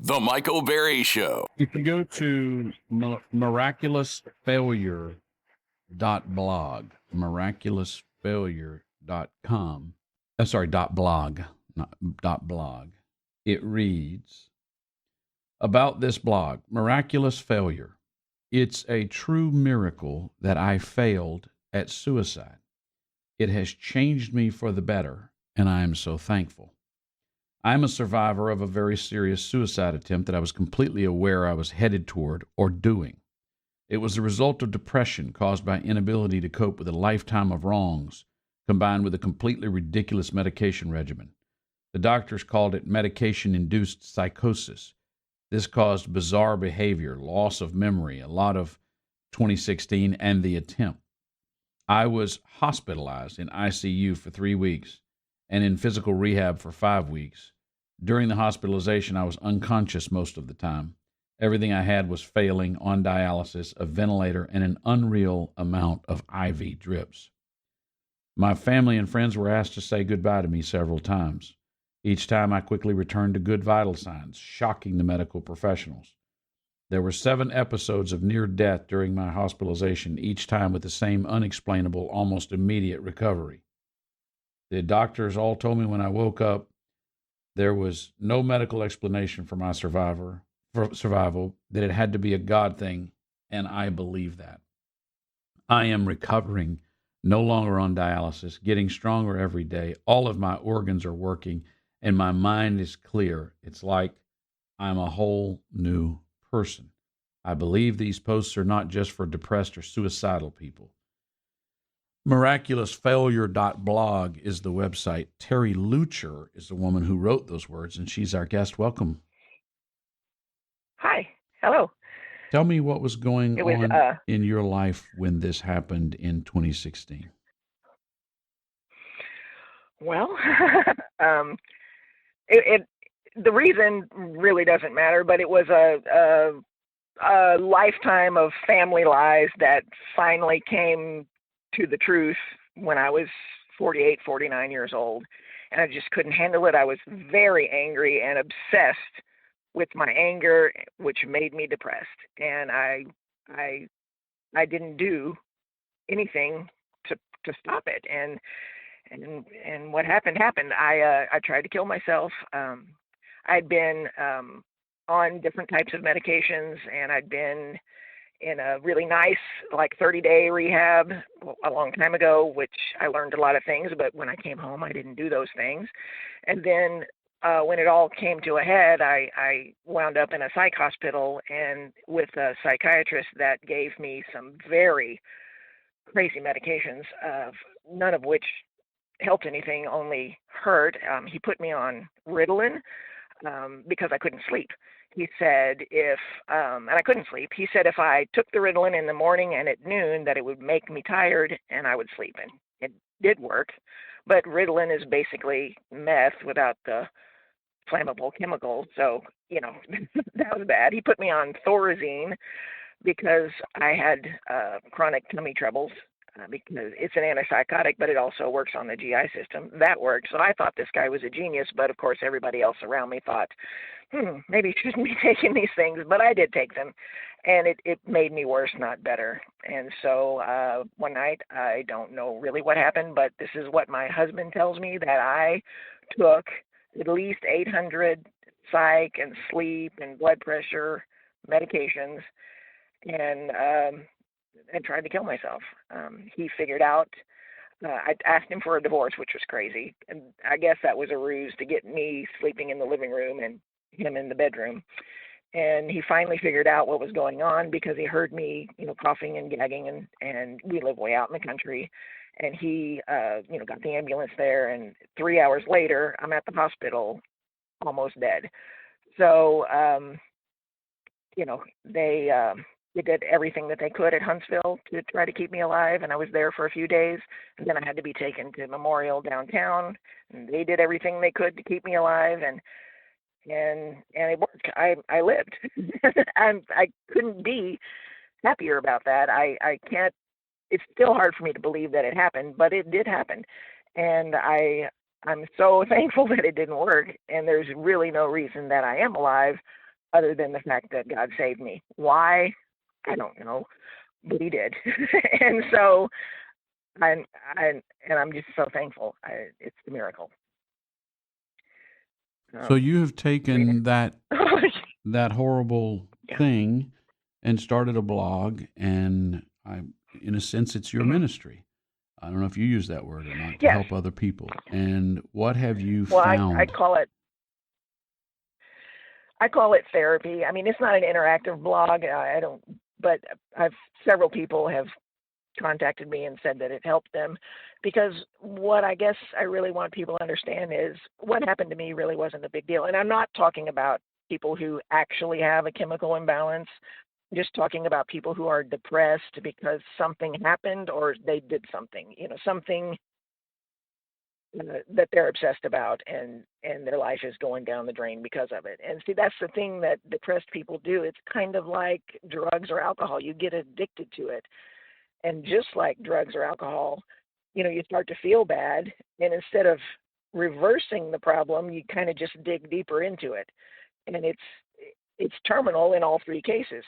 The Michael Berry Show. If you go to miraculousfailure.blog, miraculousfailure.com, .blog, not .blog, it reads, about this blog, Miraculous Failure. It's a true miracle that I failed at suicide. It has changed me for the better, and I am so thankful. I'm a survivor of a very serious suicide attempt that I was completely aware I was headed toward or doing. It was the result of depression caused by inability to cope with a lifetime of wrongs, combined with a completely ridiculous medication regimen. The doctors called it medication-induced psychosis. This caused bizarre behavior, loss of memory, a lot of 2016, and the attempt. I was hospitalized in ICU for 3 weeks and in physical rehab for 5 weeks. During the hospitalization, I was unconscious most of the time. Everything I had was failing, on dialysis, a ventilator, and an unreal amount of IV drips. My family and friends were asked to say goodbye to me several times. Each time I quickly returned to good vital signs, shocking the medical professionals. There were 7 episodes of near death during my hospitalization, each time with the same unexplainable, almost immediate recovery. The doctors all told me when I woke up there was no medical explanation for my survival, that it had to be a God thing, and I believe that. I am recovering, no longer on dialysis, getting stronger every day. All of my organs are working, and my mind is clear. It's like I'm a whole new person. I believe these posts are not just for depressed or suicidal people. Miraculousfailure.blog is the website. Terry Lucher is the woman who wrote those words, and she's our guest. Welcome. Hi. Hello. Tell me what was going on in your life when this happened in 2016. Well, the reason really doesn't matter, but it was a lifetime of family lies that finally came to the truth when I was 48, 49 years old, and I just couldn't handle it. I was very angry and obsessed with my anger, which made me depressed, and I didn't do anything to stop it. And what happened. I tried to kill myself. I'd been on different types of medications, and I'd been in a really nice, 30-day rehab a long time ago, which I learned a lot of things, but when I came home, I didn't do those things. And then when it all came to a head, I wound up in a psych hospital and with a psychiatrist that gave me some very crazy medications, none of which helped anything, only hurt. He put me on Ritalin because I couldn't sleep. He said and I couldn't sleep. He said if I took the Ritalin in the morning and at noon that it would make me tired and I would sleep. And it did work. But Ritalin is basically meth without the flammable chemical. So, that was bad. He put me on Thorazine because I had chronic tummy troubles. Because it's an antipsychotic, but it also works on the GI system. That worked. So I thought this guy was a genius, but of course everybody else around me thought, maybe you shouldn't be taking these things. But I did take them, and it made me worse, not better. And so one night, I don't know really what happened, but this is what my husband tells me, that I took at least 800 psych and sleep and blood pressure medications, and tried to kill myself. He figured out, I asked him for a divorce, which was crazy. And I guess that was a ruse to get me sleeping in the living room and him in the bedroom. And he finally figured out what was going on because he heard me, coughing and gagging, and we live way out in the country. And he, got the ambulance there. And 3 hours later, I'm at the hospital, almost dead. So, they did everything that they could at Huntsville to try to keep me alive, and I was there for a few days. And then I had to be taken to Memorial downtown, and they did everything they could to keep me alive, and it worked. I lived. I couldn't be happier about that. I can't. It's still hard for me to believe that it happened, but it did happen, and I'm so thankful that it didn't work. And there's really no reason that I am alive other than the fact that God saved me. Why? I don't know, but He did. And so I'm just so thankful. It's a miracle. So you have Read taken that it. that horrible Yeah. thing and started a blog, and in a sense, it's your ministry. I don't know if you use that word or not, to Yes. help other people. And what have you Well, found? I call it therapy. I mean, it's not an interactive blog. I don't, but several people have contacted me and said that it helped them, because what I guess I really want people to understand is what happened to me really wasn't a big deal. And I'm not talking about people who actually have a chemical imbalance, just talking about people who are depressed because something happened or they did something, something that they're obsessed about, and their life is going down the drain because of it. And see, that's the thing that depressed people do. It's kind of like drugs or alcohol. You get addicted to it. And just like drugs or alcohol, you start to feel bad, and instead of reversing the problem, you kind of just dig deeper into it. And it's terminal in all three cases.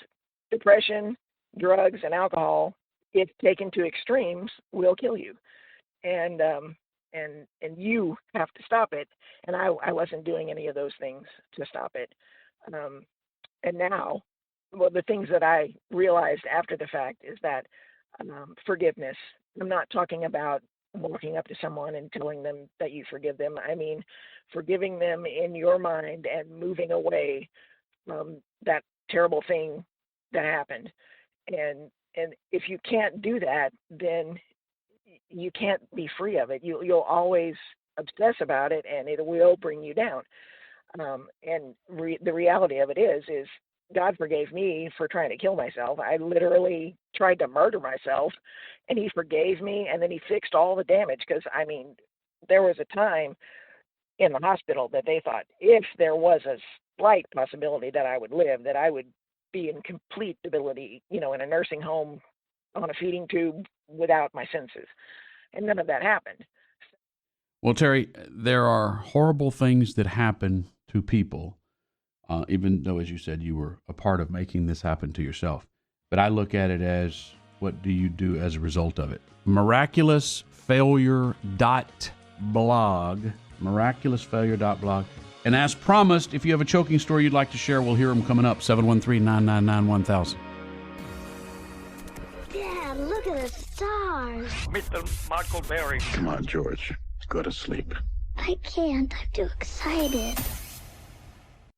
Depression, drugs, and alcohol, if taken to extremes, will kill you. And you have to stop it. And I wasn't doing any of those things to stop it. And now, well, the things that I realized after the fact is that forgiveness. I'm not talking about walking up to someone and telling them that you forgive them. I mean, forgiving them in your mind and moving away from that terrible thing that happened. And if you can't do that, then you can't be free of it. You'll always obsess about it, and it will bring you down. The reality of it is God forgave me for trying to kill myself. I literally tried to murder myself, and He forgave me, and then He fixed all the damage. Because, I mean, there was a time in the hospital that they thought if there was a slight possibility that I would live, that I would be in complete debility, in a nursing home on a feeding tube without my senses. And none of that happened. Well, Terry, there are horrible things that happen to people, even though, as you said, you were a part of making this happen to yourself. But I look at it as, what do you do as a result of it? Miraculousfailure.blog. Miraculousfailure.blog. And as promised, if you have a choking story you'd like to share, we'll hear them coming up. 713-999-1000. Dad, look at the stars. Mr. Marco Berry. Come on, George. Go to sleep. I can't. I'm too excited.